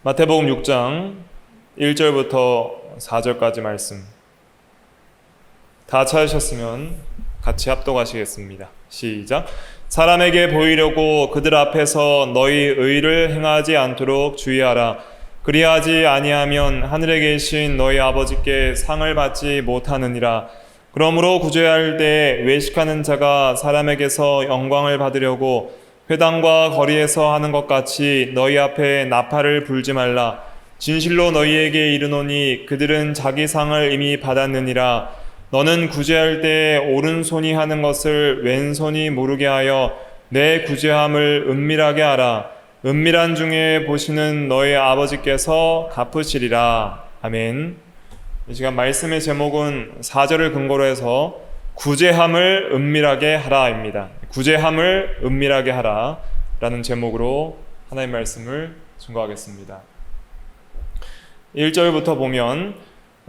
마태복음 6장 1절부터 4절까지 말씀 다 찾으셨으면 같이 합독하시겠습니다. 시작. 사람에게 보이려고 그들 앞에서 너희 의를 행하지 않도록 주의하라. 그리하지 아니하면 하늘에 계신 너희 아버지께 상을 받지 못하느니라. 그러므로 구제할 때 외식하는 자가 사람에게서 영광을 받으려고 회당과 거리에서 하는 것 같이 너희 앞에 나팔을 불지 말라. 진실로 너희에게 이르노니 그들은 자기 상을 이미 받았느니라. 너는 구제할 때 오른손이 하는 것을 왼손이 모르게 하여 내 구제함을 은밀하게 하라. 은밀한 중에 보시는 너희 아버지께서 갚으시리라. 아멘. 이 시간 말씀의 제목은 4절을 근거로 해서 구제함을 은밀하게 하라입니다. 구제함을 은밀하게 하라 라는 제목으로 하나님의 말씀을 증거하겠습니다. 1절부터 보면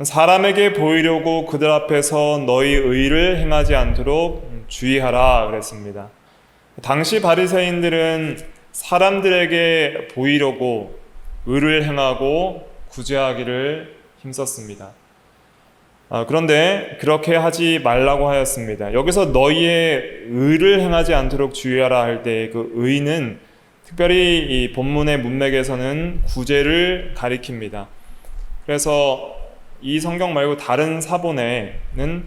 사람에게 보이려고 그들 앞에서 너희 의를 행하지 않도록 주의하라 그랬습니다. 당시 바리새인들은 사람들에게 보이려고 의를 행하고 구제하기를 힘썼습니다. 그런데 그렇게 하지 말라고 하였습니다. 여기서 너희의 의를 행하지 않도록 주의하라 할 때 그 의는 특별히 이 본문의 문맥에서는 구제를 가리킵니다. 그래서 이 성경 말고 다른 사본에는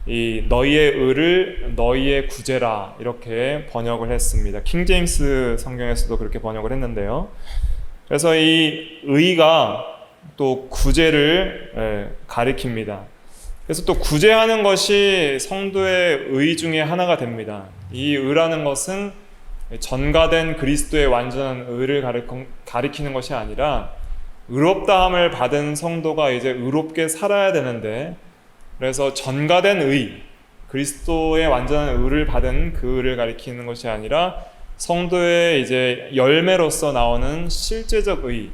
이 너희의 의를 너희의 구제라 이렇게 번역을 했습니다. 킹제임스 성경에서도 그렇게 번역을 했는데요. 그래서 이 의가 또 구제를 가리킵니다. 그래서 또 구제하는 것이 성도의 의 중에 하나가 됩니다. 이 의라는 것은 전가된 그리스도의 완전한 의를 가리키는 것이 아니라 의롭다함을 받은 성도가 이제 의롭게 살아야 되는데, 그래서 전가된 의, 그리스도의 완전한 의를 받은 그 의를 가리키는 것이 아니라 성도의 이제 열매로서 나오는 실제적 의,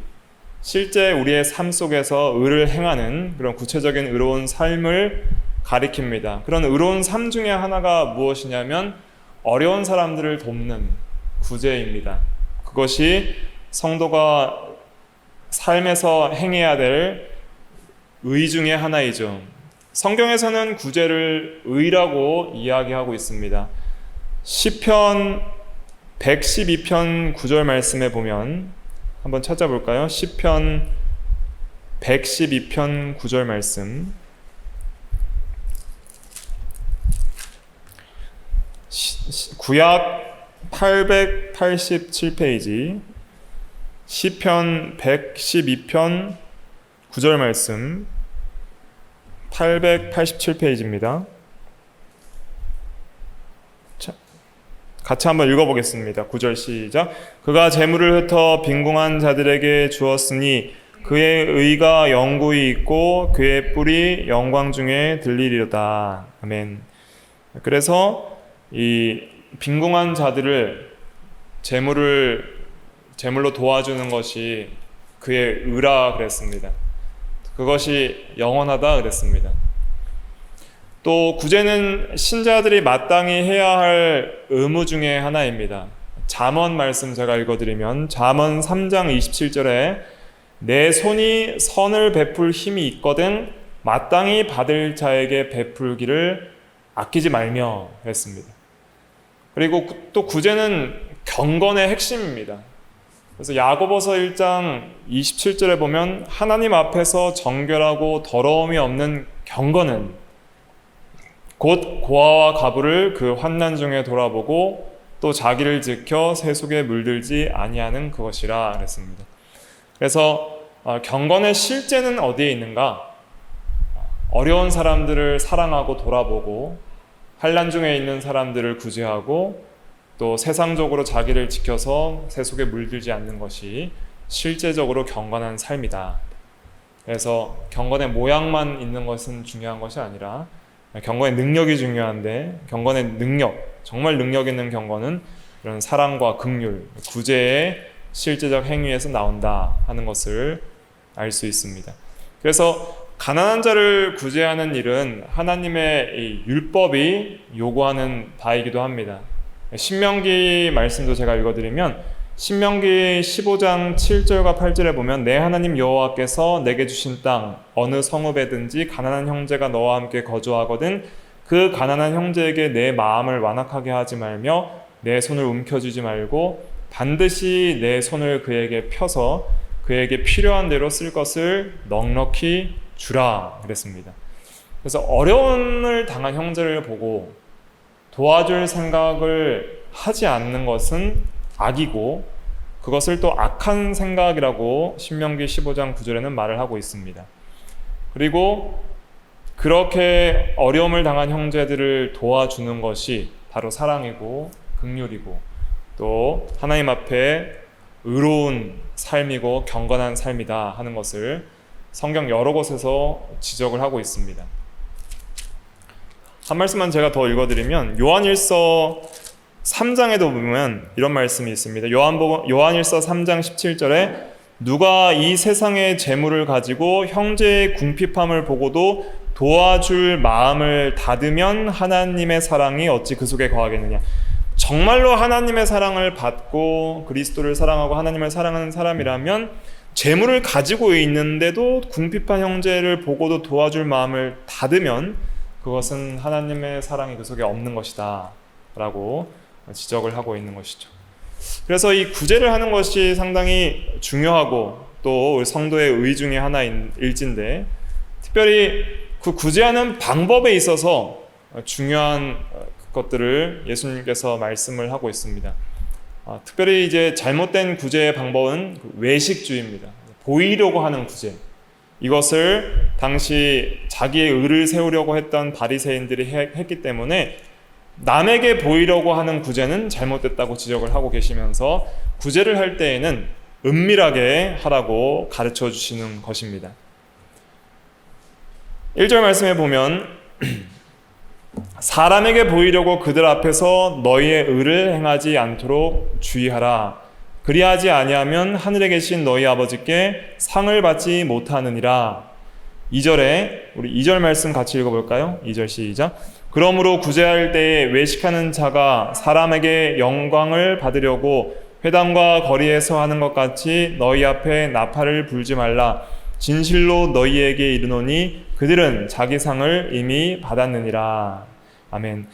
실제 우리의 삶 속에서 의를 행하는 그런 구체적인 의로운 삶을 가리킵니다. 그런 의로운 삶 중에 하나가 무엇이냐면 어려운 사람들을 돕는 구제입니다. 그것이 성도가 삶에서 행해야 될 의 중에 하나이죠. 성경에서는 구제를 의라고 이야기하고 있습니다. 시편 112편 9절 말씀에 보면 한번 찾아볼까요? 시편 112편 9절 말씀. 구약 887페이지 시편 112편 9절 말씀 887페이지입니다. 같이 한번 읽어보겠습니다. 9절 시작. 그가 재물을 흩어 빈궁한 자들에게 주었으니 그의 의가 영구히 있고 그의 뿔이 영광 중에 들리리로다. 아멘. 그래서 이 빈궁한 자들을 재물로 도와주는 것이 그의 의라 그랬습니다. 그것이 영원하다 그랬습니다. 또 구제는 신자들이 마땅히 해야 할 의무 중에 하나입니다. 잠언 말씀 제가 읽어드리면 잠언 3장 27절에 내 손이 선을 베풀 힘이 있거든 마땅히 받을 자에게 베풀기를 아끼지 말며 했습니다. 그리고 또 구제는 경건의 핵심입니다. 그래서 야고보서 1장 27절에 보면 하나님 앞에서 정결하고 더러움이 없는 경건은 곧 고아와 가부를 그 환난 중에 돌아보고 또 자기를 지켜 세속에 물들지 아니하는 그것이라 그랬습니다. 그래서 경건의 실제는 어디에 있는가? 어려운 사람들을 사랑하고 돌아보고 환난 중에 있는 사람들을 구제하고 또 세상적으로 자기를 지켜서 세속에 물들지 않는 것이 실제적으로 경건한 삶이다. 그래서 경건의 모양만 있는 것은 중요한 것이 아니라 경건의 능력이 중요한데 경건의 능력, 정말 능력 있는 경건은 이런 사랑과 긍휼, 구제의 실제적 행위에서 나온다 하는 것을 알 수 있습니다. 그래서 가난한 자를 구제하는 일은 하나님의 이 율법이 요구하는 바이기도 합니다. 신명기 말씀도 제가 읽어드리면 신명기 15장 7절과 8절에 보면 내 하나님 여호와께서 내게 주신 땅 어느 성읍에든지 가난한 형제가 너와 함께 거주하거든 그 가난한 형제에게 내 마음을 완악하게 하지 말며 내 손을 움켜쥐지 말고 반드시 내 손을 그에게 펴서 그에게 필요한 대로 쓸 것을 넉넉히 주라 그랬습니다. 그래서 어려움을 당한 형제를 보고 도와줄 생각을 하지 않는 것은 악이고 그것을 또 악한 생각이라고 신명기 15장 9절에는 말을 하고 있습니다. 그리고 그렇게 어려움을 당한 형제들을 도와주는 것이 바로 사랑이고 긍휼이고 또 하나님 앞에 의로운 삶이고 경건한 삶이다 하는 것을 성경 여러 곳에서 지적을 하고 있습니다. 한 말씀만 제가 더 읽어드리면 요한일서 3장에도 보면 이런 말씀이 있습니다. 요한일서 3장 17절에 누가 이 세상의 재물을 가지고 형제의 궁핍함을 보고도 도와줄 마음을 닫으면 하나님의 사랑이 어찌 그 속에 거하겠느냐. 정말로 하나님의 사랑을 받고 그리스도를 사랑하고 하나님을 사랑하는 사람이라면 재물을 가지고 있는데도 궁핍한 형제를 보고도 도와줄 마음을 닫으면 그것은 하나님의 사랑이 그 속에 없는 것이다 라고 지적을 하고 있는 것이죠. 그래서 이 구제를 하는 것이 상당히 중요하고 또 우리 성도의 의 중에 하나일진데 특별히 그 구제하는 방법에 있어서 중요한 것들을 예수님께서 말씀을 하고 있습니다. 특별히 이제 잘못된 구제의 방법은 외식주의입니다. 보이려고 하는 구제. 이것을 당시 자기의 의를 세우려고 했던 바리새인들이 했기 때문에 남에게 보이려고 하는 구제는 잘못됐다고 지적을 하고 계시면서 구제를 할 때에는 은밀하게 하라고 가르쳐 주시는 것입니다. 1절 말씀에 보면 사람에게 보이려고 그들 앞에서 너희의 의를 행하지 않도록 주의하라. 그리하지 아니하면 하늘에 계신 너희 아버지께 상을 받지 못하느니라. 2절에 우리 2절 말씀 같이 읽어볼까요? 2절 시작. 그러므로 구제할 때에 외식하는 자가 사람에게 영광을 받으려고 회당과 거리에서 하는 것 같이 너희 앞에 나팔을 불지 말라. 진실로 너희에게 이르노니 그들은 자기 상을 이미 받았느니라. 아멘.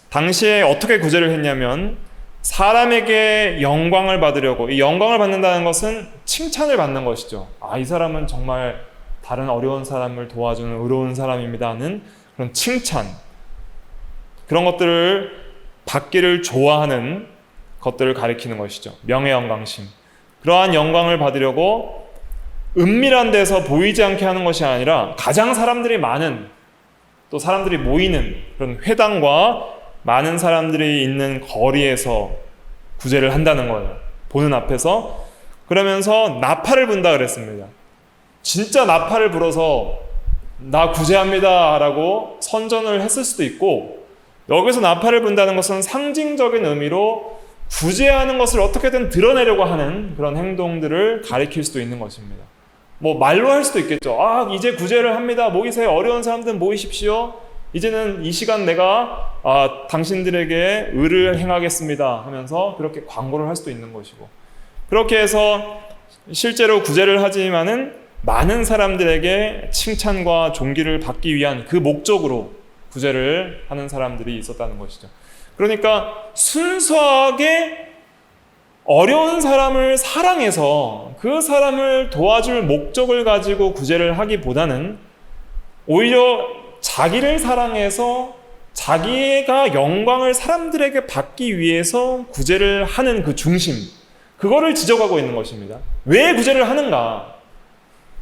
당시에 어떻게 구제를 했냐면 사람에게 영광을 받으려고, 이 영광을 받는다는 것은 칭찬을 받는 것이죠. 이 사람은 정말 다른 어려운 사람을 도와주는 의로운 사람입니다 하는 그런 칭찬, 그런 것들을 받기를 좋아하는 것들을 가리키는 것이죠. 명예영광심. 그러한 영광을 받으려고 은밀한 데서 보이지 않게 하는 것이 아니라 가장 사람들이 많은, 또 사람들이 모이는 그런 회당과 많은 사람들이 있는 거리에서 구제를 한다는 거예요. 보는 앞에서. 그러면서 나팔을 분다 그랬습니다. 진짜 나팔을 불어서 나 구제합니다 라고 선전을 했을 수도 있고, 여기서 나팔을 분다는 것은 상징적인 의미로 구제하는 것을 어떻게든 드러내려고 하는 그런 행동들을 가리킬 수도 있는 것입니다. 뭐 말로 할 수도 있겠죠. 이제 구제를 합니다. 모이세요. 어려운 사람들 모이십시오. 이제는 이 시간 내가 당신들에게 의를 행하겠습니다 하면서 그렇게 광고를 할 수도 있는 것이고, 그렇게 해서 실제로 구제를 하지만은 많은 사람들에게 칭찬과 존귀를 받기 위한 그 목적으로 구제를 하는 사람들이 있었다는 것이죠. 그러니까 순수하게 어려운 사람을 사랑해서 그 사람을 도와줄 목적을 가지고 구제를 하기보다는 오히려 자기를 사랑해서 자기가 영광을 사람들에게 받기 위해서 구제를 하는 그 중심, 그거를 지적하고 있는 것입니다. 왜 구제를 하는가?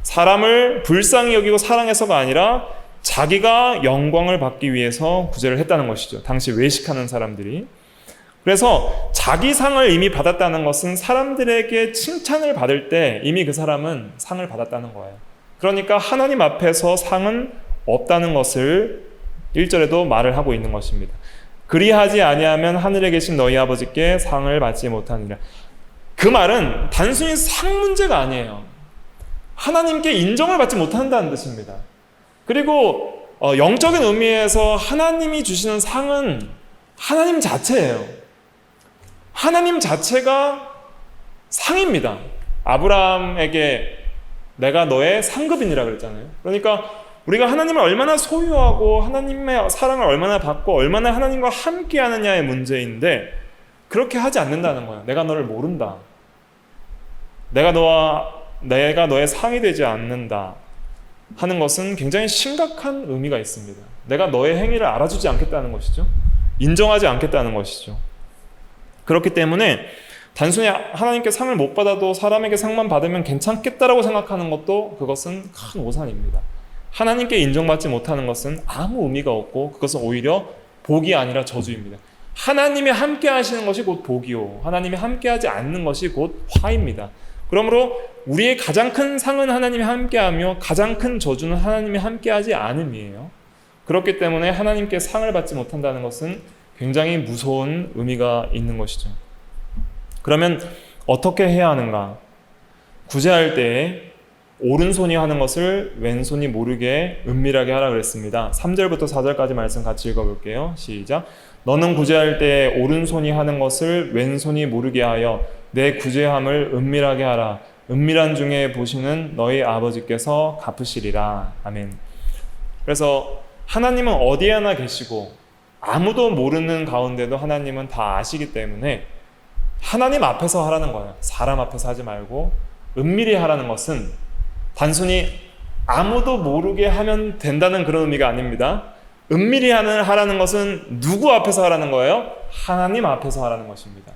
사람을 불쌍히 여기고 사랑해서가 아니라 자기가 영광을 받기 위해서 구제를 했다는 것이죠. 당시 외식하는 사람들이. 그래서 자기 상을 이미 받았다는 것은 사람들에게 칭찬을 받을 때 이미 그 사람은 상을 받았다는 거예요. 그러니까 하나님 앞에서 상은 없다는 것을 1절에도 말을 하고 있는 것입니다. 그리하지 아니하면 하늘에 계신 너희 아버지께 상을 받지 못하느니라. 그 말은 단순히 상 문제가 아니에요. 하나님께 인정을 받지 못한다는 뜻입니다. 그리고 영적인 의미에서 하나님이 주시는 상은 하나님 자체예요. 하나님 자체가 상입니다. 아브라함에게 내가 너의 상급이니라 그랬잖아요. 그러니까 우리가 하나님을 얼마나 소유하고 하나님의 사랑을 얼마나 받고 얼마나 하나님과 함께 하느냐의 문제인데, 그렇게 하지 않는다는 거예요. 내가 너를 모른다, 내가 너의 상이 되지 않는다 하는 것은 굉장히 심각한 의미가 있습니다. 내가 너의 행위를 알아주지 않겠다는 것이죠. 인정하지 않겠다는 것이죠. 그렇기 때문에 단순히 하나님께 상을 못 받아도 사람에게 상만 받으면 괜찮겠다라고 생각하는 것도 그것은 큰 오산입니다. 하나님께 인정받지 못하는 것은 아무 의미가 없고 그것은 오히려 복이 아니라 저주입니다. 하나님이 함께 하시는 것이 곧 복이요, 하나님이 함께 하지 않는 것이 곧 화입니다. 그러므로 우리의 가장 큰 상은 하나님이 함께하며 가장 큰 저주는 하나님이 함께하지 않음이에요. 그렇기 때문에 하나님께 상을 받지 못한다는 것은 굉장히 무서운 의미가 있는 것이죠. 그러면 어떻게 해야 하는가? 구제할 때 오른손이 하는 것을 왼손이 모르게 은밀하게 하라 그랬습니다. 3절부터 4절까지 말씀 같이 읽어볼게요. 시작. 너는 구제할 때 오른손이 하는 것을 왼손이 모르게 하여 내 구제함을 은밀하게 하라. 은밀한 중에 보시는 너희 아버지께서 갚으시리라. 아멘. 그래서 하나님은 어디 하나 계시고 아무도 모르는 가운데도 하나님은 다 아시기 때문에 하나님 앞에서 하라는 거예요. 사람 앞에서 하지 말고 은밀히 하라는 것은 단순히 아무도 모르게 하면 된다는 그런 의미가 아닙니다. 은밀히 하라는 것은 누구 앞에서 하라는 거예요? 하나님 앞에서 하라는 것입니다.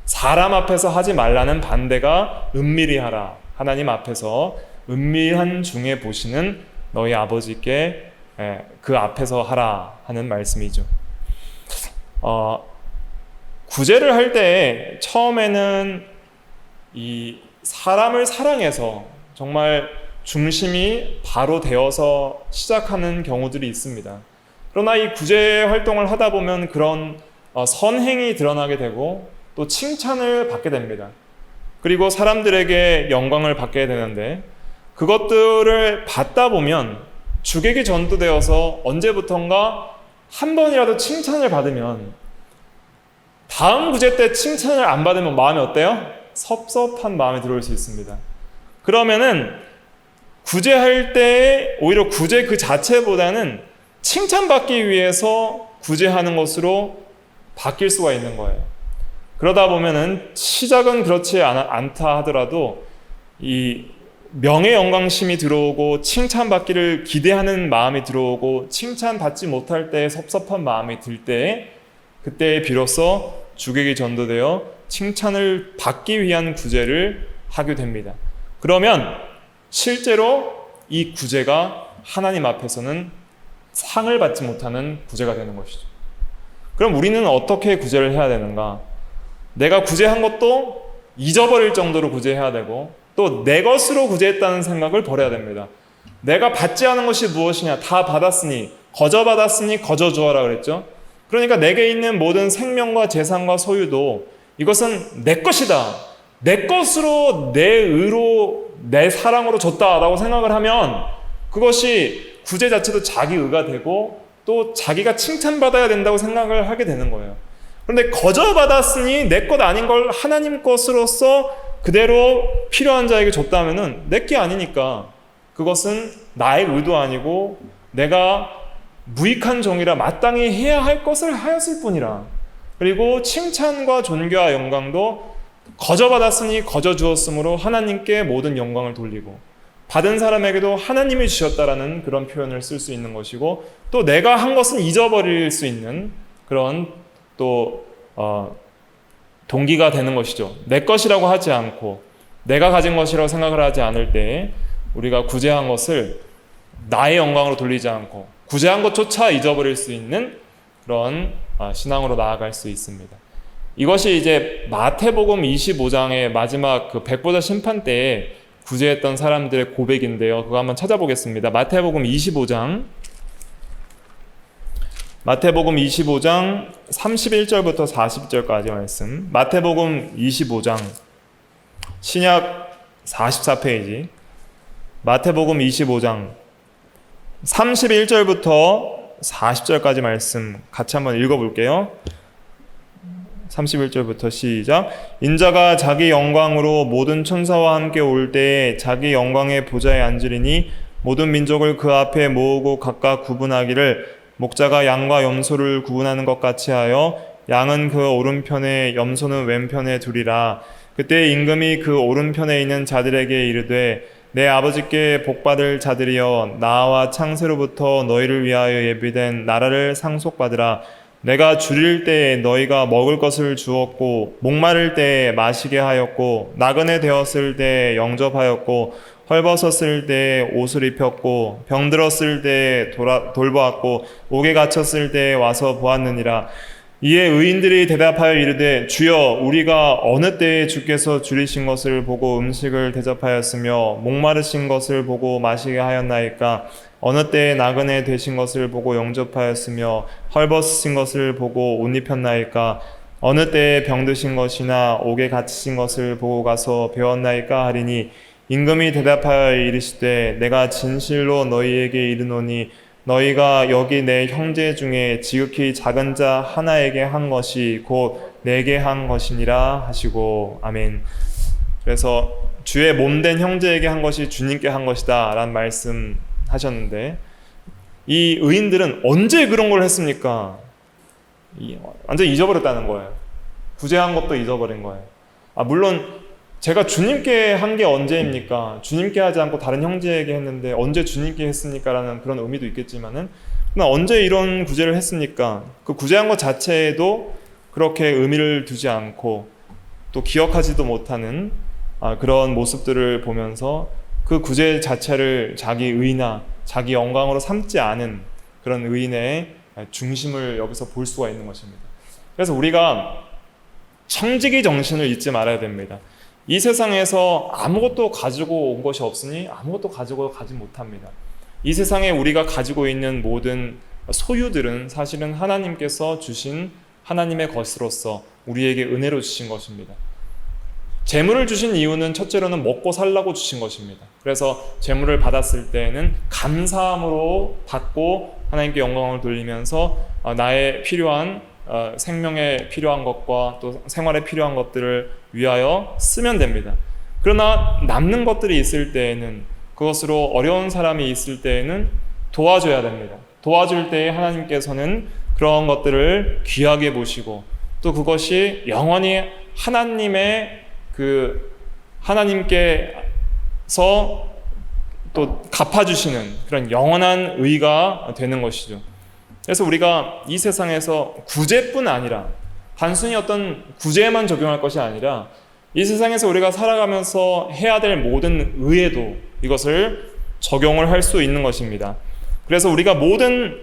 사람 앞에서 하지 말라는 반대가 은밀히 하라. 하나님 앞에서 은밀한 중에 보시는 너희 아버지께 그 앞에서 하라 하는 말씀이죠. 구제를 할 때 처음에는 이 사람을 사랑해서 정말 중심이 바로 되어서 시작하는 경우들이 있습니다. 그러나 이 구제 활동을 하다 보면 그런 선행이 드러나게 되고 또 칭찬을 받게 됩니다. 그리고 사람들에게 영광을 받게 되는데, 그것들을 받다 보면 주객이 전도되어서 언제부턴가 한 번이라도 칭찬을 받으면 다음 구제 때 칭찬을 안 받으면 마음이 어때요? 섭섭한 마음이 들어올 수 있습니다. 그러면은 구제할 때 오히려 구제 그 자체보다는 칭찬받기 위해서 구제하는 것으로 바뀔 수가 있는 거예요. 그러다 보면은 시작은 그렇지 않다 하더라도 이 명예 영광심이 들어오고 칭찬받기를 기대하는 마음이 들어오고 칭찬받지 못할 때 섭섭한 마음이 들 때, 그때 비로소 주객이 전도되어 칭찬을 받기 위한 구제를 하게 됩니다. 그러면 실제로 이 구제가 하나님 앞에서는 상을 받지 못하는 구제가 되는 것이죠. 그럼 우리는 어떻게 구제를 해야 되는가? 내가 구제한 것도 잊어버릴 정도로 구제해야 되고, 또 내 것으로 구제했다는 생각을 버려야 됩니다. 내가 받지 않은 것이 무엇이냐? 다 받았으니, 거저 받았으니 거저 주어라 그랬죠. 그러니까 내게 있는 모든 생명과 재산과 소유도 이것은 내 것이다, 내 것으로 내 의로 내 사랑으로 줬다라고 생각을 하면 그것이 구제 자체도 자기 의가 되고 또 자기가 칭찬받아야 된다고 생각을 하게 되는 거예요. 그런데 거저 받았으니 내 것 아닌 걸 하나님 것으로서 그대로 필요한 자에게 줬다면은 내 게 아니니까 그것은 나의 의도 아니고 내가 무익한 종이라 마땅히 해야 할 것을 하였을 뿐이라. 그리고 칭찬과 존귀와 영광도 거저 받았으니 거저 주었으므로 하나님께 모든 영광을 돌리고, 받은 사람에게도 하나님이 주셨다라는 그런 표현을 쓸 수 있는 것이고, 또 내가 한 것은 잊어버릴 수 있는 그런 또 동기가 되는 것이죠. 내 것이라고 하지 않고 내가 가진 것이라고 생각을 하지 않을 때 우리가 구제한 것을 나의 영광으로 돌리지 않고 구제한 것조차 잊어버릴 수 있는 그런 신앙으로 나아갈 수 있습니다. 이것이 이제 마태복음 25장의 마지막 그 백보자 심판 때에 구제했던 사람들의 고백인데요. 그거 한번 찾아보겠습니다. 마태복음 25장 31절부터 40절까지 말씀. 마태복음 25장 신약 44페이지 마태복음 25장 31절부터 40절까지 말씀 같이 한번 읽어볼게요. 31절부터 시작. 인자가 자기 영광으로 모든 천사와 함께 올 때에 자기 영광의 보좌에 앉으리니 모든 민족을 그 앞에 모으고 각각 구분하기를 목자가 양과 염소를 구분하는 것 같이 하여 양은 그 오른편에 염소는 왼편에 두리라. 그때 임금이 그 오른편에 있는 자들에게 이르되 내 아버지께 복받을 자들이여 나와 창세로부터 너희를 위하여 예비된 나라를 상속받으라. 내가 줄일 때에 너희가 먹을 것을 주었고 목마를 때에 마시게 하였고 나그네 되었을 때에 영접하였고 헐벗었을 때에 옷을 입혔고 병들었을 때에 돌보았고 옥에 갇혔을 때에 와서 보았느니라. 이에 의인들이 대답하여 이르되 주여 우리가 어느 때에 주께서 줄이신 것을 보고 음식을 대접하였으며 목마르신 것을 보고 마시게 하였나이까. 어느 때에 나그네 되신 것을 보고 영접하였으며 헐벗으신 것을 보고 옷 입혔나이까. 어느 때에 병드신 것이나 옥에 갇히신 것을 보고 가서 배웠나이까 하리니 임금이 대답하여 이르시되 내가 진실로 너희에게 이르노니 너희가 여기 내 형제 중에 지극히 작은 자 하나에게 한 것이 곧 내게 한 것이니라 하시고. 아멘. 그래서 주의 몸된 형제에게 한 것이 주님께 한 것이다 라는 말씀 하셨는데, 이 의인들은 언제 그런 걸 했습니까? 완전 잊어버렸다는 거예요. 구제한 것도 잊어버린 거예요. 물론 제가 주님께 한 게 언제입니까? 주님께 하지 않고 다른 형제에게 했는데 언제 주님께 했습니까? 라는 그런 의미도 있겠지만은, 언제 이런 구제를 했습니까? 그 구제한 것 자체에도 그렇게 의미를 두지 않고 또 기억하지도 못하는 그런 모습들을 보면서 그 구제 자체를 자기 의나 자기 영광으로 삼지 않은 그런 의인의 중심을 여기서 볼 수가 있는 것입니다. 그래서 우리가 청지기 정신을 잊지 말아야 됩니다. 이 세상에서 아무것도 가지고 온 것이 없으니 아무것도 가지고 가지 못합니다. 이 세상에 우리가 가지고 있는 모든 소유들은 사실은 하나님께서 주신 하나님의 것으로서 우리에게 은혜로 주신 것입니다. 재물을 주신 이유는 첫째로는 먹고 살라고 주신 것입니다. 그래서 재물을 받았을 때에는 감사함으로 받고 하나님께 영광을 돌리면서 나의 필요한 생명에 필요한 것과 또 생활에 필요한 것들을 위하여 쓰면 됩니다. 그러나 남는 것들이 있을 때에는, 그것으로 어려운 사람이 있을 때에는 도와줘야 됩니다. 도와줄 때에 하나님께서는 그런 것들을 귀하게 보시고 또 그것이 영원히 하나님께서 또 갚아주시는 그런 영원한 의가 되는 것이죠. 그래서 우리가 이 세상에서 구제뿐 아니라 단순히 어떤 구제에만 적용할 것이 아니라 이 세상에서 우리가 살아가면서 해야 될 모든 의에도 이것을 적용을 할 수 있는 것입니다. 그래서 우리가 모든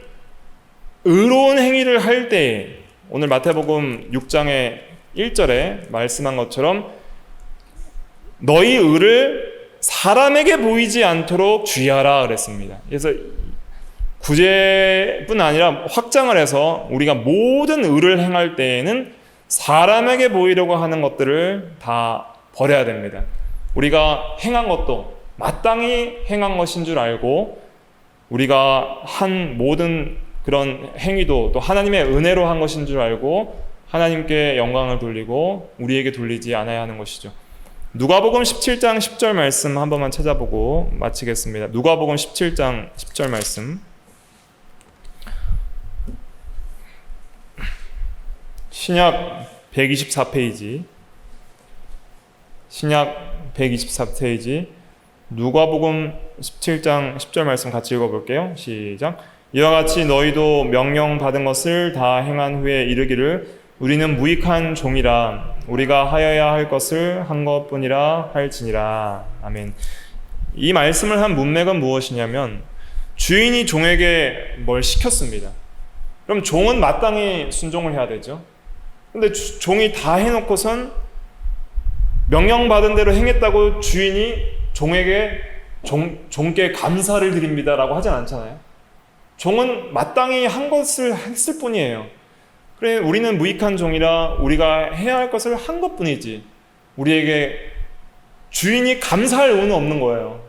의로운 행위를 할 때에, 오늘 마태복음 6장의 1절에 말씀한 것처럼 너희 의를 사람에게 보이지 않도록 주의하라 그랬습니다. 그래서 구제뿐 아니라 확장을 해서 우리가 모든 의를 행할 때에는 사람에게 보이려고 하는 것들을 다 버려야 됩니다. 우리가 행한 것도 마땅히 행한 것인 줄 알고 우리가 한 모든 그런 행위도 또 하나님의 은혜로 한 것인 줄 알고 하나님께 영광을 돌리고 우리에게 돌리지 않아야 하는 것이죠. 누가복음 17장 10절 말씀 한 번만 찾아보고 마치겠습니다. 누가복음 17장 10절 말씀. 신약 124페이지, 신약 124페이지, 누가복음 17장 10절 말씀 같이 읽어볼게요. 시작. 이와 같이 너희도 명령받은 것을 다 행한 후에 이르기를 우리는 무익한 종이라 우리가 하여야 할 것을 한 것뿐이라 할지니라. 아멘. 이 말씀을 한 문맥은 무엇이냐면 주인이 종에게 뭘 시켰습니다. 그럼 종은 마땅히 순종을 해야 되죠. 근데 종이 다 해놓고선 명령받은 대로 행했다고 주인이 종께 감사를 드립니다라고 하진 않잖아요. 종은 마땅히 한 것을 했을 뿐이에요. 그래, 우리는 무익한 종이라 우리가 해야 할 것을 한 것뿐이지 우리에게 주인이 감사할 의무는 없는 거예요.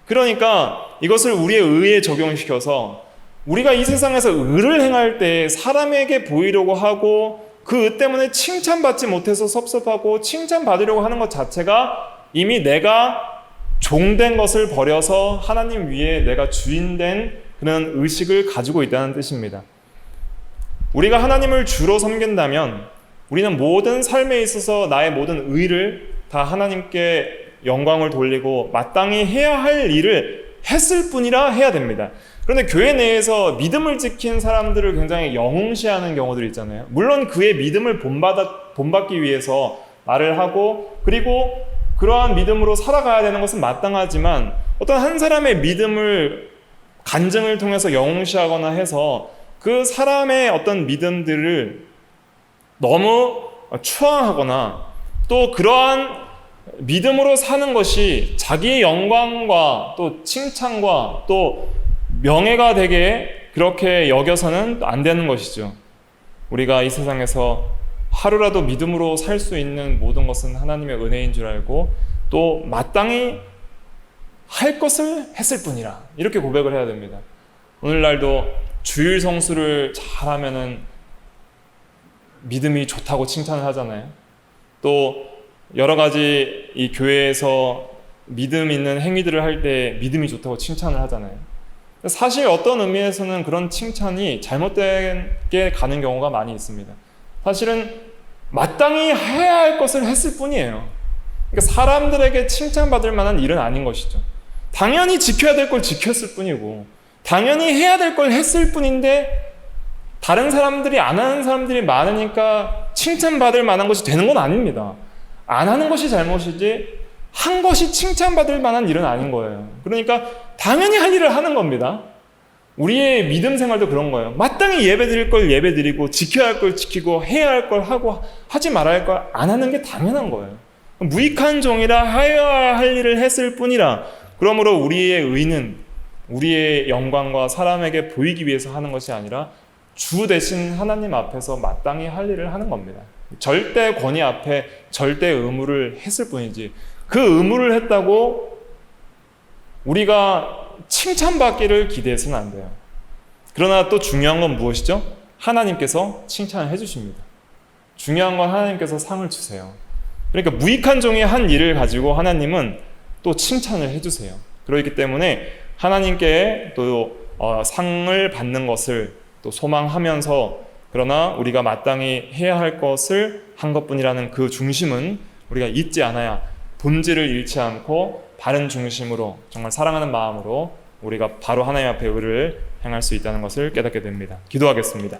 그러니까 이것을 우리의 의에 적용시켜서 우리가 이 세상에서 의를 행할 때 사람에게 보이려고 하고 그 의 때문에 칭찬받지 못해서 섭섭하고 칭찬받으려고 하는 것 자체가 이미 내가 종된 것을 버려서 하나님 위에 내가 주인된 그런 의식을 가지고 있다는 뜻입니다. 우리가 하나님을 주로 섬긴다면 우리는 모든 삶에 있어서 나의 모든 의를 다 하나님께 영광을 돌리고 마땅히 해야 할 일을 했을 뿐이라 해야 됩니다. 그런데 교회 내에서 믿음을 지킨 사람들을 굉장히 영웅시하는 경우들이 있잖아요. 물론 그의 믿음을 본받기 위해서 말을 하고 그리고 그러한 믿음으로 살아가야 되는 것은 마땅하지만 어떤 한 사람의 믿음을 간증을 통해서 영웅시하거나 해서 그 사람의 어떤 믿음들을 너무 추앙하거나 또 그러한 믿음으로 사는 것이 자기의 영광과 또 칭찬과 또 명예가 되게 그렇게 여겨서는 안 되는 것이죠. 우리가 이 세상에서 하루라도 믿음으로 살 수 있는 모든 것은 하나님의 은혜인 줄 알고 또 마땅히 할 것을 했을 뿐이라 이렇게 고백을 해야 됩니다. 오늘날도 주일 성수를 잘하면은 믿음이 좋다고 칭찬을 하잖아요. 또 여러 가지 이 교회에서 믿음 있는 행위들을 할 때 믿음이 좋다고 칭찬을 하잖아요. 사실 어떤 의미에서는 그런 칭찬이 잘못되게 가는 경우가 많이 있습니다. 사실은 마땅히 해야 할 것을 했을 뿐이에요. 그러니까 사람들에게 칭찬받을 만한 일은 아닌 것이죠. 당연히 지켜야 될 걸 지켰을 뿐이고 당연히 해야 될 걸 했을 뿐인데 다른 사람들이 안 하는 사람들이 많으니까 칭찬받을 만한 것이 되는 건 아닙니다. 안 하는 것이 잘못이지 한 것이 칭찬받을 만한 일은 아닌 거예요. 그러니까 당연히 할 일을 하는 겁니다. 우리의 믿음 생활도 그런 거예요. 마땅히 예배 드릴 걸 예배 드리고 지켜야 할 걸 지키고 해야 할 걸 하고 하지 말아야 할 걸 안 하는 게 당연한 거예요. 무익한 종이라 하여야 할 일을 했을 뿐이라 그러므로 우리의 의는 우리의 영광과 사람에게 보이기 위해서 하는 것이 아니라 주 대신 하나님 앞에서 마땅히 할 일을 하는 겁니다. 절대 권위 앞에 절대 의무를 했을 뿐이지 그 의무를 했다고 우리가 칭찬받기를 기대해서는 안 돼요. 그러나 또 중요한 건 무엇이죠? 하나님께서 칭찬을 해주십니다. 중요한 건 하나님께서 상을 주세요. 그러니까 무익한 종이 한 일을 가지고 하나님은 또 칭찬을 해주세요. 그렇기 때문에 하나님께 또 상을 받는 것을 또 소망하면서 그러나 우리가 마땅히 해야 할 것을 한 것뿐이라는 그 중심은 우리가 잊지 않아야 본질을 잃지 않고 바른 중심으로 정말 사랑하는 마음으로 우리가 바로 하나님 앞에 의를 행할 수 있다는 것을 깨닫게 됩니다. 기도하겠습니다.